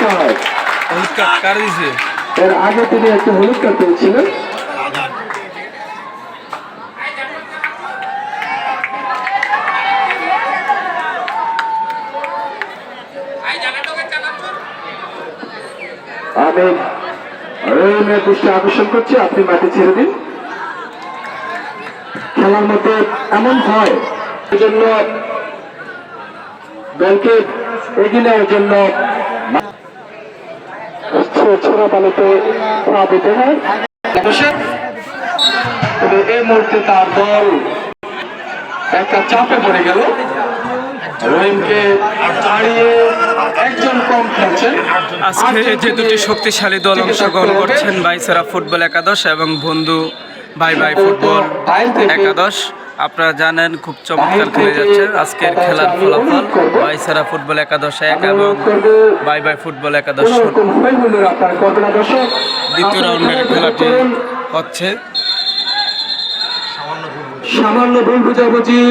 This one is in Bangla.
কার্ড। হলুদ কার্ড কার দিছে? এর আগে তিনি একটা হলুদ কার্ড পেয়েছিলেন। আমি রহিমের দৃষ্টি আকর্ষণ করছি, আপনি মাঠে ছেড়ে দিন। খেলার মতো এমন হয় এজন্য দলকে এগিয়ে নেওয়ার জন্য ছোড়া পালাতে পা দিতে হয়। তবে এই মুহূর্তে তার দল একটা চাপে পড়ে গেল। রহিমকে দাঁড়িয়ে একজন কম খেলছেন। আজকে যে দুটি শক্তিশালী দল অংশগ্রহণ করছেন, ভাইসেরা ফুটবল একাদশ এবং বন্ধু ভাই ভাই ফুটবল একাদশ। আপনারা জানেন খুব চমৎকার খেলে যাচ্ছে আজকের খেলার ফলাফল। ভাইসেরা ফুটবল একাদশ 1 এবং ভাই ভাই ফুটবল একাদশ দ্বিতীয় রাউন্ডের খেলাটি হচ্ছে। সামান্য ভুল বুঝাবুঝি